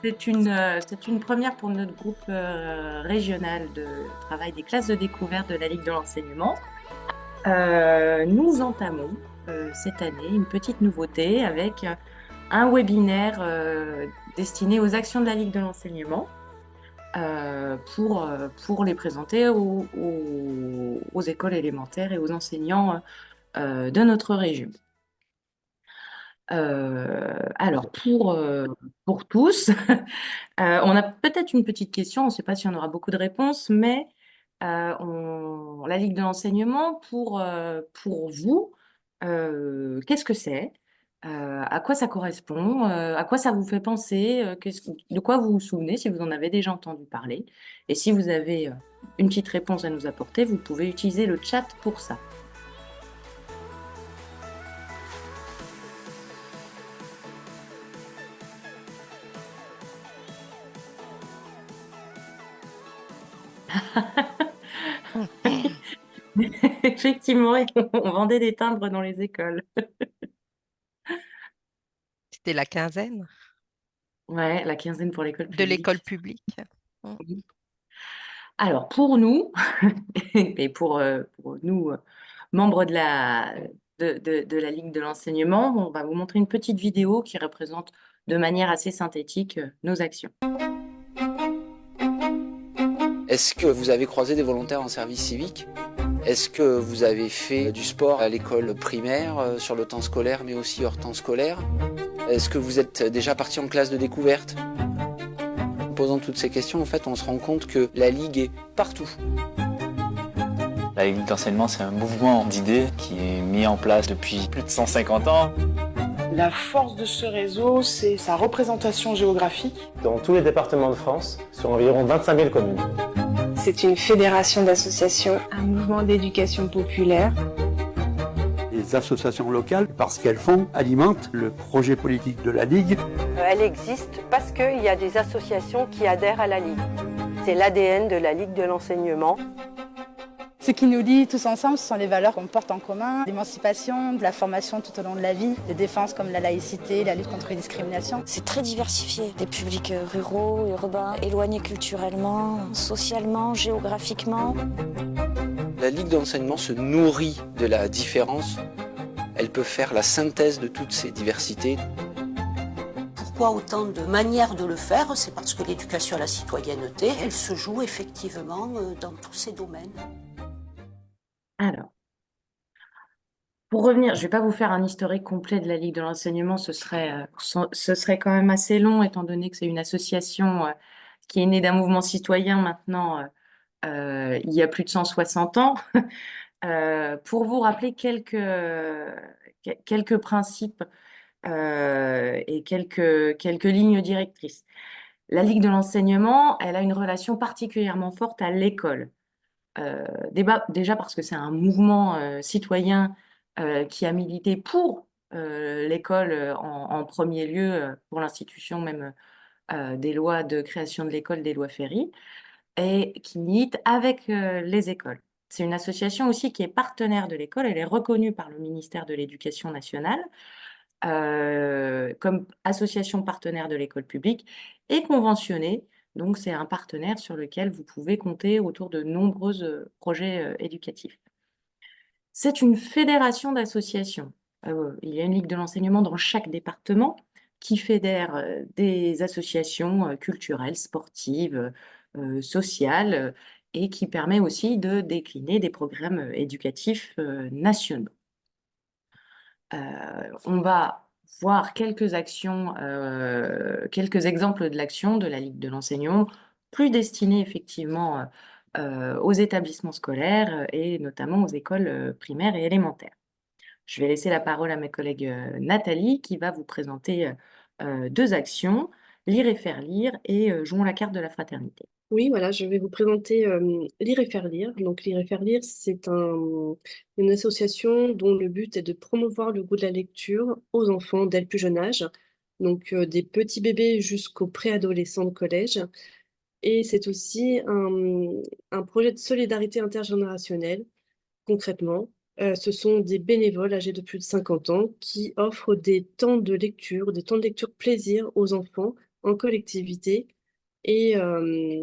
C'est une première pour notre groupe régional de travail des classes de découverte de la Ligue de l'enseignement. Nous entamons cette année une petite nouveauté avec un webinaire destiné aux actions de la Ligue de l'enseignement pour les présenter aux écoles élémentaires et aux enseignants de notre région. Alors, pour tous, on a peut-être une petite question, on ne sait pas si on aura beaucoup de réponses, mais la Ligue de l'enseignement, pour vous, qu'est-ce que c'est? À quoi ça correspond? À quoi ça vous fait penser? De quoi vous vous souvenez, si vous en avez déjà entendu parler? Et si vous avez une petite réponse à nous apporter, vous pouvez utiliser le chat pour ça. Effectivement, on vendait des timbres dans les écoles. C'était la quinzaine Ouais, la quinzaine pour l'école de l'école publique. publique. Mm. Oui. Alors, pour nous, et pour nous, membres de la Ligue de l'enseignement, on va vous montrer une petite vidéo qui représente de manière assez synthétique nos actions. Est-ce que vous avez croisé des volontaires en service civique? Est-ce que vous avez fait du sport à l'école primaire, sur le temps scolaire, mais aussi hors temps scolaire? Est-ce que vous êtes déjà parti en classe de découverte? En posant toutes ces questions, en fait, on se rend compte que la Ligue est partout. La Ligue d'enseignement, c'est un mouvement d'idées qui est mis en place depuis plus de 150 ans. La force de ce réseau, c'est sa représentation géographique. Dans tous les départements de France, sur environ 25 000 communes. C'est une fédération d'associations, un mouvement d'éducation populaire. Les associations locales, parce qu'elles alimentent le projet politique de la Ligue. Elle existe parce qu'il y a des associations qui adhèrent à la Ligue. C'est l'ADN de la Ligue de l'enseignement. Ce qui nous lie tous ensemble, ce sont les valeurs qu'on porte en commun, l'émancipation, de la formation tout au long de la vie, des défenses comme la laïcité, la lutte contre les discriminations. C'est très diversifié, des publics ruraux, urbains, éloignés culturellement, socialement, géographiquement. La Ligue d'enseignement se nourrit de la différence. Elle peut faire la synthèse de toutes ces diversités. Pourquoi autant de manières de le faire? C'est parce que l'éducation à la citoyenneté, elle se joue effectivement dans tous ces domaines. Alors, pour revenir, je ne vais pas vous faire un historique complet de la Ligue de l'enseignement, ce serait quand même assez long, étant donné que c'est une association qui est née d'un mouvement citoyen maintenant, il y a plus de 160 ans. Pour vous rappeler quelques principes et quelques lignes directrices. La Ligue de l'enseignement, elle a une relation particulièrement forte à l'école. Déjà parce que c'est un mouvement citoyen qui a milité pour l'école en premier lieu, pour l'institution même des lois de création de l'école, des lois Ferry, et qui milite avec les écoles. C'est une association aussi qui est partenaire de l'école, elle est reconnue par le ministère de l'Éducation nationale comme association partenaire de l'école publique et conventionnée. Donc, c'est un partenaire sur lequel vous pouvez compter autour de nombreux projets éducatifs. C'est une fédération d'associations. Il y a une Ligue de l'enseignement dans chaque département qui fédère des associations culturelles, sportives, sociales, et qui permet aussi de décliner des programmes éducatifs nationaux. On va voir quelques actions, quelques exemples de l'action de la Ligue de l'enseignement, plus destinée effectivement aux établissements scolaires et notamment aux écoles primaires et élémentaires. Je vais laisser la parole à ma collègue Nathalie qui va vous présenter deux actions, Lire et faire lire et Jouons la carte de la fraternité. Oui, voilà, je vais vous présenter Lire et faire lire. Donc, Lire et faire lire, c'est une association dont le but est de promouvoir le goût de la lecture aux enfants dès le plus jeune âge, donc des petits bébés jusqu'aux préadolescents de collège. Et c'est aussi un projet de solidarité intergénérationnelle. Concrètement, ce sont des bénévoles âgés de plus de 50 ans qui offrent des temps de lecture plaisir aux enfants en collectivité. Et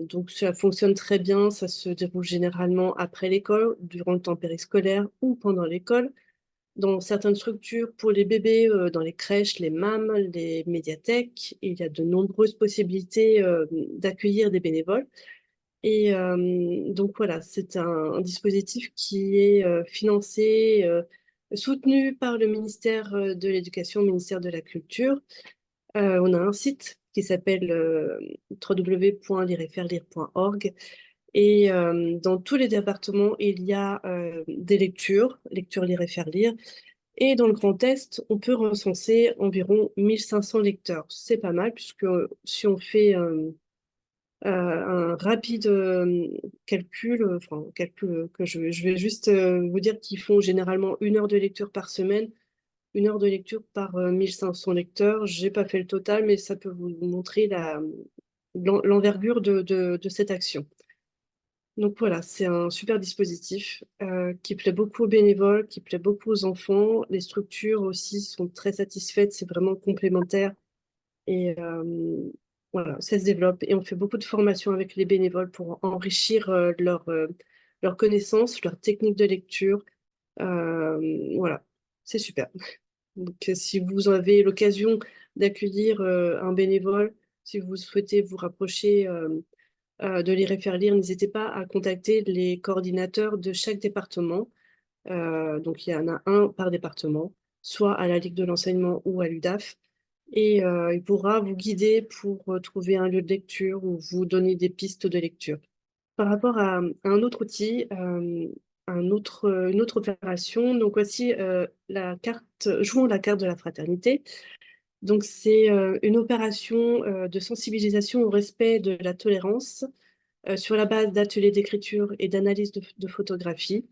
donc ça fonctionne très bien, ça se déroule généralement après l'école, durant le temps périscolaire ou pendant l'école. Dans certaines structures, pour les bébés, dans les crèches, les MAM, les médiathèques, il y a de nombreuses possibilités d'accueillir des bénévoles. Et donc voilà, c'est un dispositif qui est financé, soutenu par le ministère de l'Éducation, le ministère de la Culture. On a un site qui s'appelle www.lirefairelire.org. Et dans tous les départements, il y a des lectures, lire et faire lire. Et dans le Grand Est, on peut recenser environ 1500 lecteurs. C'est pas mal, puisque si on fait un rapide calcul, enfin calcul que je vais juste vous dire qu'ils font généralement 1 heure de lecture par semaine, 1 heure de lecture par 1500 lecteurs. J'ai pas fait le total, mais ça peut vous montrer l'envergure de cette action. Donc voilà, c'est un super dispositif qui plaît beaucoup aux bénévoles, qui plaît beaucoup aux enfants. Les structures aussi sont très satisfaites, c'est vraiment complémentaire. Et voilà, ça se développe et on fait beaucoup de formations avec les bénévoles pour enrichir leurs connaissances, leurs techniques de lecture. Voilà, c'est super. Donc si vous avez l'occasion d'accueillir un bénévole, si vous souhaitez vous rapprocher de Lire et faire lire, n'hésitez pas à contacter les coordinateurs de chaque département. Donc il y en a un par département, soit à la Ligue de l'enseignement ou à l'UDAF. Et il pourra vous guider pour trouver un lieu de lecture ou vous donner des pistes de lecture. Par rapport à un autre outil, une autre opération, donc voici la carte, jouons la carte de la fraternité. Donc c'est une opération de sensibilisation au respect de la tolérance sur la base d'ateliers d'écriture et d'analyse de photographie.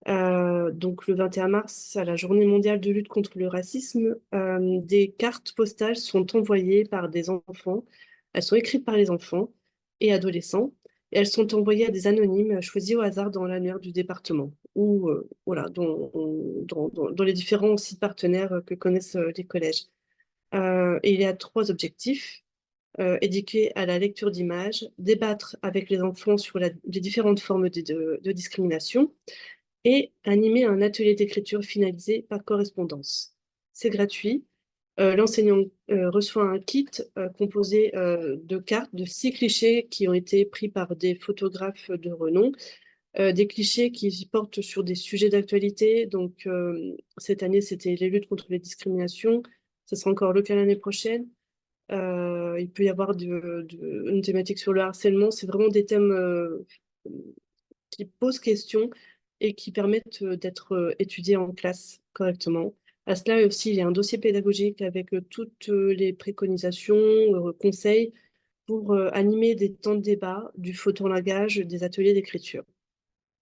Donc le 21 mars, à la Journée mondiale de lutte contre le racisme, des cartes postales sont envoyées par des enfants. Elles sont écrites par les enfants et adolescents. Et elles sont envoyées à des anonymes choisis au hasard dans l'annuaire du département ou voilà, dans les différents sites partenaires que connaissent les collèges. Et il y a 3 objectifs. Éduquer à la lecture d'images, débattre avec les enfants sur les différentes formes de discrimination et animer un atelier d'écriture finalisé par correspondance. C'est gratuit. L'enseignant reçoit un kit composé de cartes, de 6 clichés qui ont été pris par des photographes de renom, des clichés qui portent sur des sujets d'actualité. Donc cette année, c'était les luttes contre les discriminations. Ce sera encore le cas l'année prochaine. Il peut y avoir une thématique sur le harcèlement. C'est vraiment des thèmes qui posent question et qui permettent d'être étudiés en classe correctement. À cela aussi, il y a un dossier pédagogique avec toutes les préconisations, conseils pour animer des temps de débat, du photolangage, des ateliers d'écriture.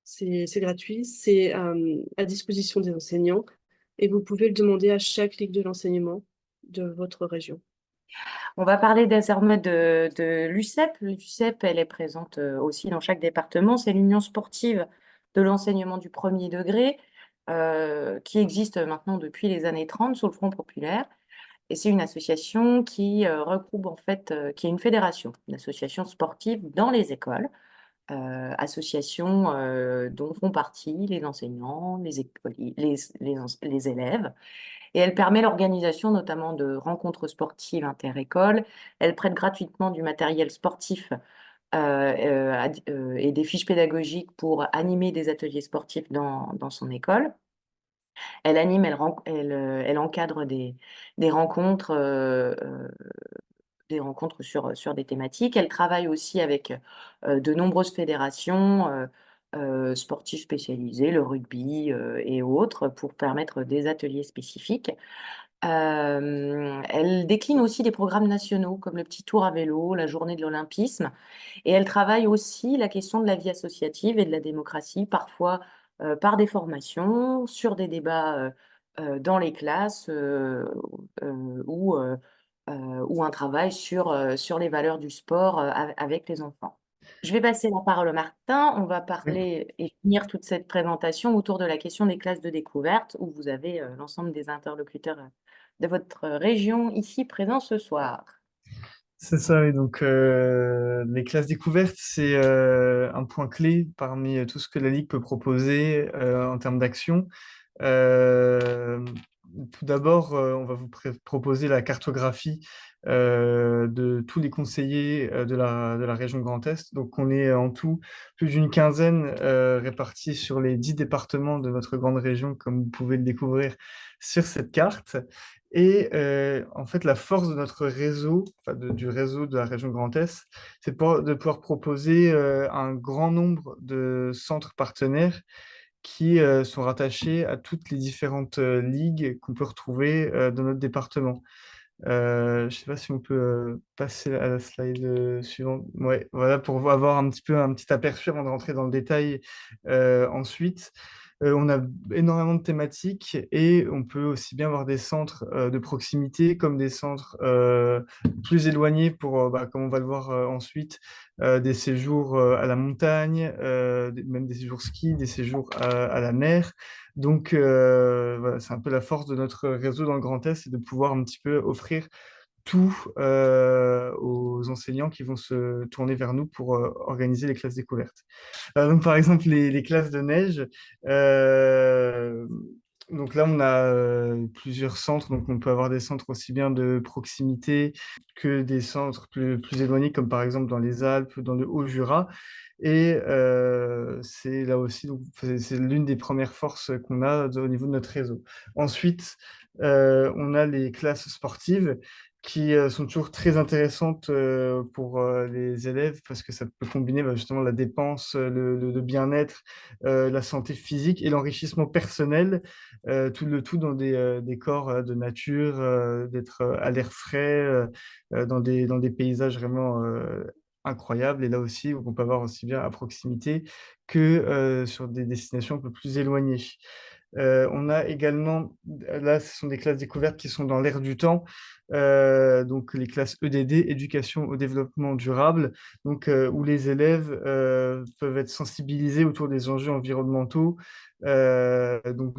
C'est gratuit, c'est à disposition des enseignants et vous pouvez le demander à chaque ligue de l'enseignement de votre région. On va parler désormais de l'UCEP. L'UCEP, elle est présente aussi dans chaque département. C'est l'Union sportive de l'enseignement du premier degré qui existe maintenant depuis les années 30 sous le Front populaire. Et c'est une association qui regroupe en fait, qui est une fédération d'associations sportives dans les écoles. Associations dont font partie les enseignants, les élèves. Et elle permet l'organisation notamment de rencontres sportives inter-écoles. Elle prête gratuitement du matériel sportif et des fiches pédagogiques pour animer des ateliers sportifs dans son école. Elle anime, elle encadre des rencontres sur des thématiques. Elle travaille aussi avec de nombreuses fédérations sportives spécialisées, le rugby et autres, pour permettre des ateliers spécifiques. Elle décline aussi des programmes nationaux comme le Petit Tour à vélo, la Journée de l'Olympisme. Et elle travaille aussi la question de la vie associative et de la démocratie, parfois par des formations, sur des débats dans les classes ou un travail sur les valeurs du sport avec les enfants. Je vais passer la parole à Martin. On va parler et finir toute cette présentation autour de la question des classes de découverte, où vous avez l'ensemble des interlocuteurs de votre région ici présents ce soir. C'est ça, oui. Donc, les classes découvertes, c'est un point clé parmi tout ce que la Ligue peut proposer en termes d'action. Euh, Tout d'abord, on va vous proposer la cartographie de tous les conseillers de la région Grand Est. Donc, on est en tout plus d'une quinzaine répartis sur les 10 départements de notre grande région, comme vous pouvez le découvrir sur cette carte. Et en fait, la force de notre réseau, enfin du réseau de la région Grand Est, c'est de pouvoir proposer un grand nombre de centres partenaires qui sont rattachés à toutes les différentes ligues qu'on peut retrouver dans notre département. Je ne sais pas si on peut passer à la slide suivante. Ouais, voilà, pour avoir un petit peu un petit aperçu avant de rentrer dans le détail ensuite. On a énormément de thématiques et on peut aussi bien avoir des centres de proximité comme des centres plus éloignés pour, comme on va le voir ensuite, des séjours à la montagne, même des séjours ski, des séjours à la mer. Donc, voilà, c'est un peu la force de notre réseau dans le Grand Est, c'est de pouvoir un petit peu offrir tout aux enseignants qui vont se tourner vers nous pour organiser les classes découvertes. Donc, par exemple, les classes de neige. euh, donc là, on a plusieurs centres. Donc, on peut avoir des centres aussi bien de proximité que des centres plus éloignés, comme par exemple dans les Alpes, dans le Haut-Jura. Et c'est là aussi, donc, c'est l'une des premières forces qu'on a au niveau de notre réseau. Ensuite, on a les classes sportives qui sont toujours très intéressantes pour les élèves parce que ça peut combiner justement la dépense, le bien-être, la santé physique et l'enrichissement personnel, tout dans des corps de nature, d'être à l'air frais, dans des paysages vraiment incroyables. Et là aussi, on peut avoir aussi bien à proximité que sur des destinations un peu plus éloignées. On a également, là, ce sont des classes découvertes qui sont dans l'air du temps, donc les classes EDD, éducation au développement durable, donc où les élèves peuvent être sensibilisés autour des enjeux environnementaux, donc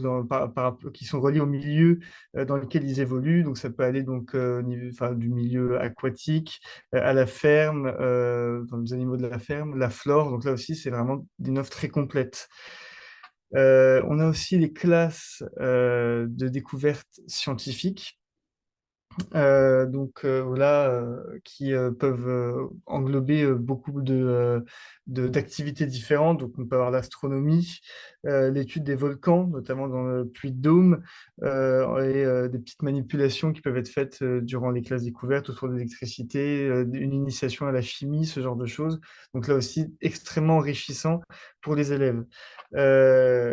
qui sont reliés au milieu dans lequel ils évoluent. Donc ça peut aller donc au niveau, du milieu aquatique à la ferme, dans les animaux de la ferme, la flore. Donc là aussi, c'est vraiment une offre très complète. On a aussi les classes de découverte scientifique, voilà, qui peuvent englober beaucoup d'activités différentes. Donc, on peut avoir l'astronomie, l'étude des volcans, notamment dans le Puy-de-Dôme, et des petites manipulations qui peuvent être faites durant les classes découvertes autour de l'électricité, une initiation à la chimie, ce genre de choses. Donc là aussi, extrêmement enrichissant pour les élèves.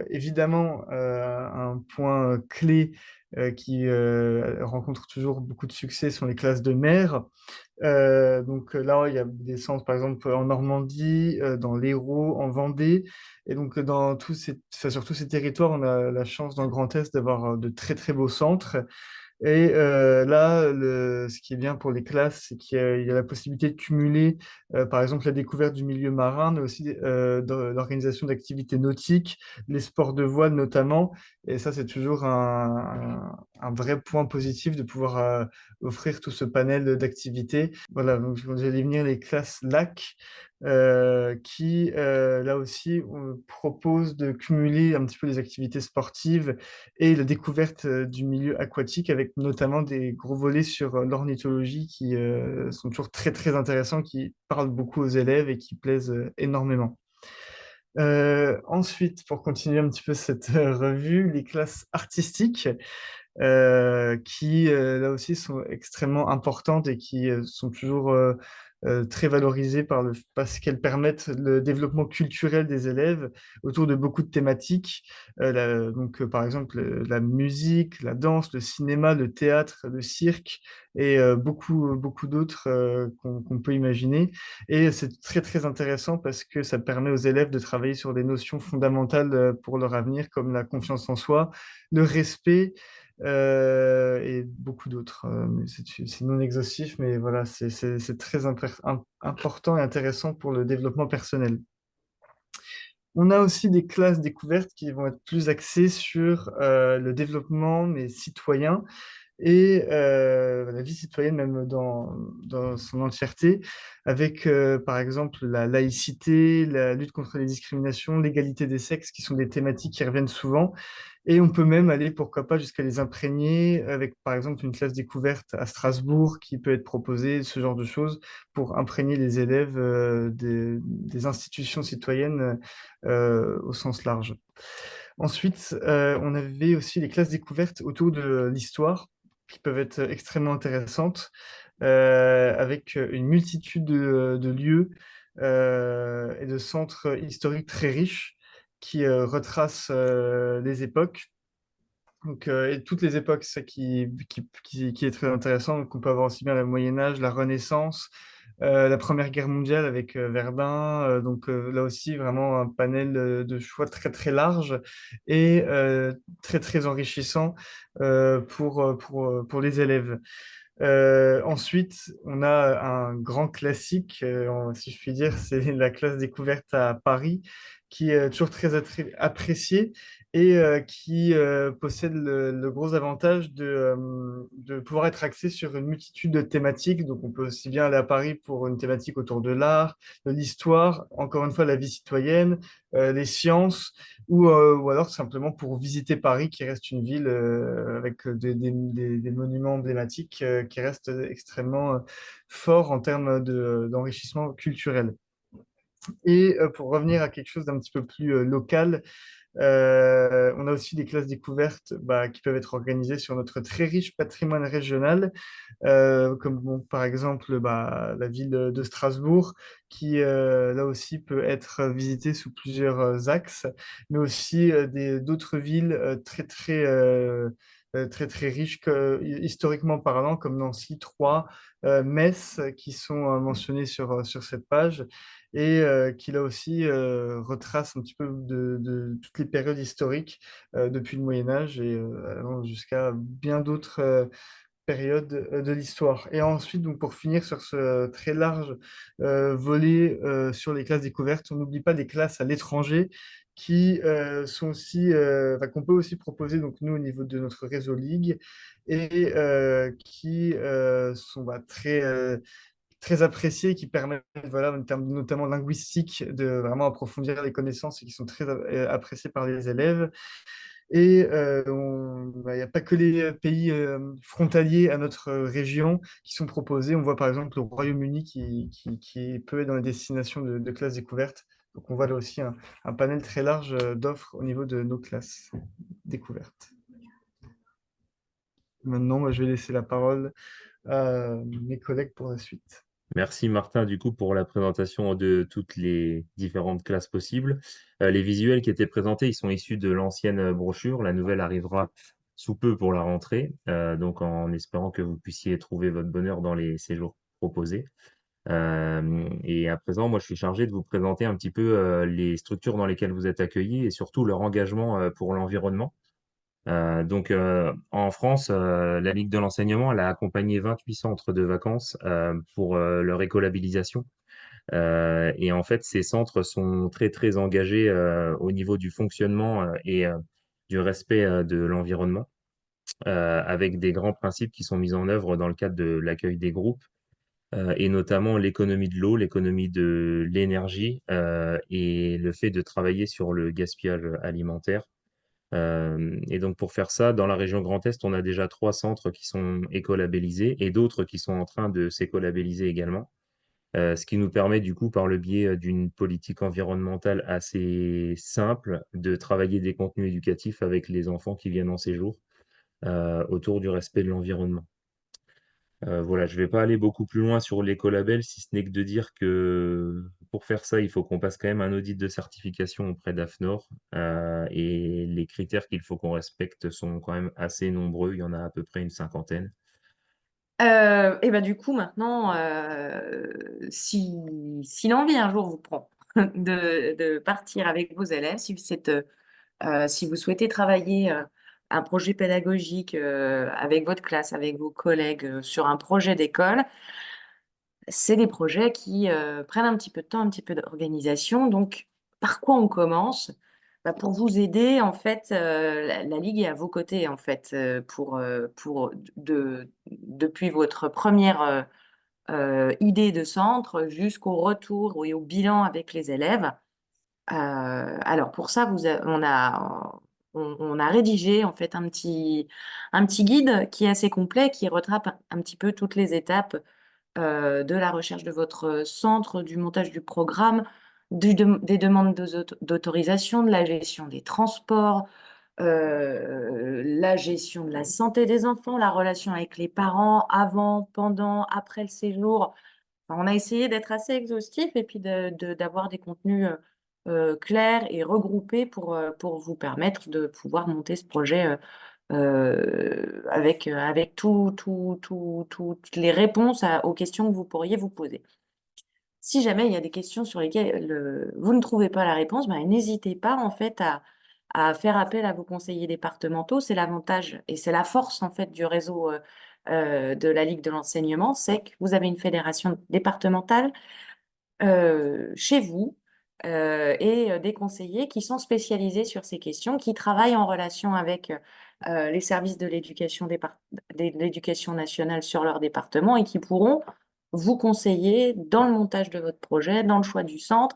Évidemment, un point clé qui rencontrent toujours beaucoup de succès sont les classes de mer. Donc là, il y a des centres, par exemple, en Normandie, dans l'Hérault, en Vendée. Et donc, sur tous ces territoires, on a la chance dans le Grand Est d'avoir de très, très beaux centres. Et là, ce qui est bien pour les classes, c'est qu'il y a la possibilité de cumuler, par exemple, la découverte du milieu marin, mais aussi l'organisation d'activités nautiques, les sports de voile notamment. Et ça, c'est toujours un vrai point positif de pouvoir offrir tout ce panel d'activités. Voilà, donc j'allais venir les classes lac. Qui, là aussi, propose de cumuler un petit peu les activités sportives et la découverte du milieu aquatique, avec notamment des gros volets sur l'ornithologie qui sont toujours très, très intéressants, qui parlent beaucoup aux élèves et qui plaisent énormément. Ensuite, pour continuer un petit peu cette revue, les classes artistiques, qui là aussi sont extrêmement importantes et qui sont toujours très valorisées parce qu'elles permettent le développement culturel des élèves autour de beaucoup de thématiques. Donc, par exemple, la musique, la danse, le cinéma, le théâtre, le cirque et beaucoup d'autres qu'on peut imaginer. Et c'est très, très intéressant parce que ça permet aux élèves de travailler sur des notions fondamentales pour leur avenir, comme la confiance en soi, le respect, et beaucoup d'autres. C'est non exhaustif, mais voilà, c'est très important et intéressant pour le développement personnel. On a aussi des classes découvertes qui vont être plus axées sur le développement mais citoyen. et la vie citoyenne même dans son entièreté, avec par exemple la laïcité, la lutte contre les discriminations, l'égalité des sexes, qui sont des thématiques qui reviennent souvent. Et on peut même aller, pourquoi pas, jusqu'à les imprégner avec, par exemple, une classe découverte à Strasbourg qui peut être proposée, ce genre de choses, pour imprégner les élèves des institutions citoyennes au sens large. Ensuite, on avait aussi les classes découvertes autour de l'histoire, qui peuvent être extrêmement intéressantes, avec une multitude de lieux et de centres historiques très riches qui retracent les époques. Donc, et toutes les époques, c'est ça qui est très intéressant. Donc, on peut avoir aussi bien le Moyen Âge, la Renaissance, la Première Guerre mondiale avec Verdun. Donc là aussi, vraiment un panel de choix très très large et très très enrichissant pour les élèves. Ensuite, on a un grand classique, si je puis dire, c'est la classe découverte à Paris, qui est toujours très appréciée et qui possède le gros avantage de pouvoir être axée sur une multitude de thématiques. Donc, on peut aussi bien aller à Paris pour une thématique autour de l'art, de l'histoire, encore une fois, la vie citoyenne, les sciences, ou alors simplement pour visiter Paris, qui reste une ville avec des monuments emblématiques qui restent extrêmement forts en termes d'enrichissement culturel. Et pour revenir à quelque chose d'un petit peu plus local, on a aussi des classes découvertes qui peuvent être organisées sur notre très riche patrimoine régional, comme bon, par exemple la ville de Strasbourg, qui là aussi peut être visitée sous plusieurs axes, mais aussi d'autres villes très très riches historiquement parlant, comme Nancy, Troyes, Metz, qui sont mentionnées sur cette page et qui là aussi retrace un petit peu de toutes les périodes historiques depuis le Moyen Âge et allant jusqu'à bien d'autres périodes de l'histoire. Et ensuite, donc, pour finir sur ce très large volet sur les classes découvertes, on n'oublie pas des classes à l'étranger qui sont aussi, qu'on peut aussi proposer donc, nous au niveau de notre réseau Ligue et qui sont très appréciés, qui permettent, voilà, en termes notamment linguistiques, de vraiment approfondir les connaissances et qui sont très appréciés par les élèves. Et il n'y a pas que les pays frontaliers à notre région qui sont proposés. On voit par exemple le Royaume-Uni qui peut être dans les destinations de classes découvertes. Donc on voit là aussi un panel très large d'offres au niveau de nos classes découvertes. Maintenant, je vais laisser la parole à mes collègues pour la suite. Merci Martin, du coup, pour la présentation de toutes les différentes classes possibles. Les visuels qui étaient présentés, ils sont issus de l'ancienne brochure. La nouvelle arrivera sous peu pour la rentrée, donc en espérant que vous puissiez trouver votre bonheur dans les séjours proposés. Et à présent, moi, je suis chargé de vous présenter un petit peu les structures dans lesquelles vous êtes accueillis et surtout leur engagement pour l'environnement. Donc, en France, la Ligue de l'enseignement, elle a accompagné 28 centres de vacances pour leur écolabellisation. Et en fait, ces centres sont très, très engagés au niveau du fonctionnement et du respect de l'environnement, avec des grands principes qui sont mis en œuvre dans le cadre de l'accueil des groupes, et notamment l'économie de l'eau, l'économie de l'énergie et le fait de travailler sur le gaspillage alimentaire. Et donc pour faire ça, dans la région Grand Est, on a déjà 3 centres qui sont écolabellisés et d'autres qui sont en train de s'écolabelliser également. Ce qui nous permet du coup, par le biais d'une politique environnementale assez simple, de travailler des contenus éducatifs avec les enfants qui viennent en séjour autour du respect de l'environnement. Voilà, je ne vais pas aller beaucoup plus loin sur l'écolabel, si ce n'est que de dire que pour faire ça, il faut qu'on passe quand même un audit de certification auprès d'AFNOR. Et les critères qu'il faut qu'on respecte sont quand même assez nombreux. Il y en a à peu près une cinquantaine. Et ben du coup, maintenant, si l'envie un jour vous prend de partir avec vos élèves, si vous souhaitez travailler un projet pédagogique avec votre classe, avec vos collègues sur un projet d'école, c'est des projets qui prennent un petit peu de temps, un petit peu d'organisation. Donc, par quoi on commence? Pour vous aider, en fait, la Ligue est à vos côtés, en fait, depuis votre première idée de centre jusqu'au retour et au bilan avec les élèves. Alors pour ça, on a rédigé en fait un petit guide qui est assez complet, qui retrape un petit peu toutes les étapes de la recherche de votre centre, du montage du programme, des demandes d'autorisation, de la gestion des transports, la gestion de la santé des enfants, la relation avec les parents avant, pendant, après le séjour. Enfin, on a essayé d'être assez exhaustif et puis d'avoir des contenus clairs et regroupés pour vous permettre de pouvoir monter ce projet avec toutes les réponses aux questions que vous pourriez vous poser. Si jamais il y a des questions sur lesquelles vous ne trouvez pas la réponse, n'hésitez pas en fait à faire appel à vos conseillers départementaux. C'est l'avantage et c'est la force en fait du réseau de la Ligue de l'enseignement, c'est que vous avez une fédération départementale chez vous et des conseillers qui sont spécialisés sur ces questions, qui travaillent en relation avec les services de l'éducation nationale sur leur département et qui pourront vous conseiller dans le montage de votre projet, dans le choix du centre,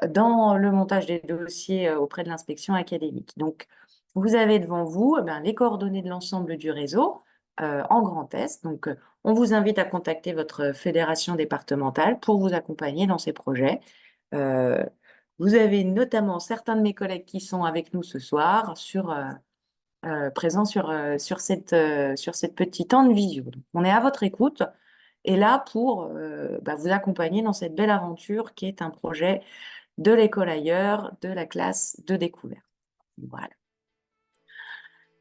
dans le montage des dossiers auprès de l'inspection académique. Donc, vous avez devant vous les coordonnées de l'ensemble du réseau en Grand Est. Donc, on vous invite à contacter votre fédération départementale pour vous accompagner dans ces projets. Vous avez notamment certains de mes collègues qui sont avec nous ce soir présents sur cette petite temps de visio. Donc, on est à votre écoute et là pour vous accompagner dans cette belle aventure qui est un projet de l'école ailleurs, de la classe de découverte. Voilà.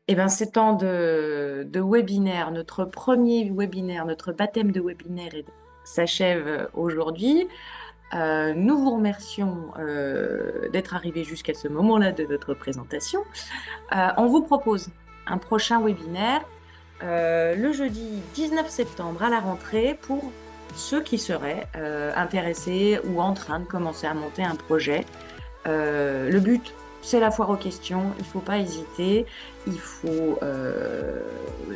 Et ces temps de webinaire, notre premier webinaire, notre baptême de webinaire s'achève aujourd'hui. Nous vous remercions d'être arrivés jusqu'à ce moment-là de notre présentation. On vous propose un prochain webinaire le jeudi 19 septembre à la rentrée pour ceux qui seraient intéressés ou en train de commencer à monter un projet. Le but, c'est la foire aux questions, il ne faut pas hésiter, il faut,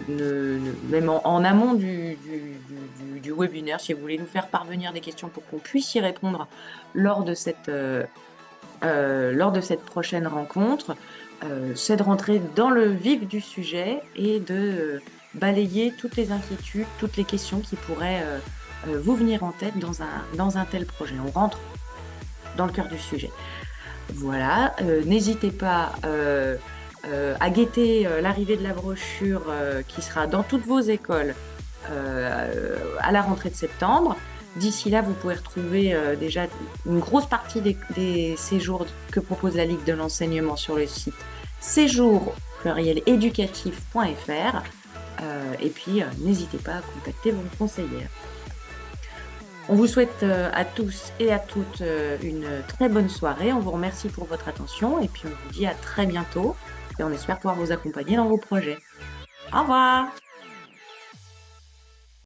même en amont du webinaire, si vous voulez nous faire parvenir des questions pour qu'on puisse y répondre lors de cette prochaine rencontre, c'est de rentrer dans le vif du sujet et de balayer toutes les inquiétudes, toutes les questions qui pourraient vous venir en tête dans un tel projet. On rentre dans le cœur du sujet. Voilà, n'hésitez pas à guetter l'arrivée de la brochure qui sera dans toutes vos écoles à la rentrée de septembre. D'ici là, vous pouvez retrouver déjà une grosse partie des séjours que propose la Ligue de l'enseignement sur le site séjours-éducatif.fr et puis n'hésitez pas à contacter vos conseillères. On vous souhaite à tous et à toutes une très bonne soirée. On vous remercie pour votre attention et puis on vous dit à très bientôt et on espère pouvoir vous accompagner dans vos projets. Au revoir!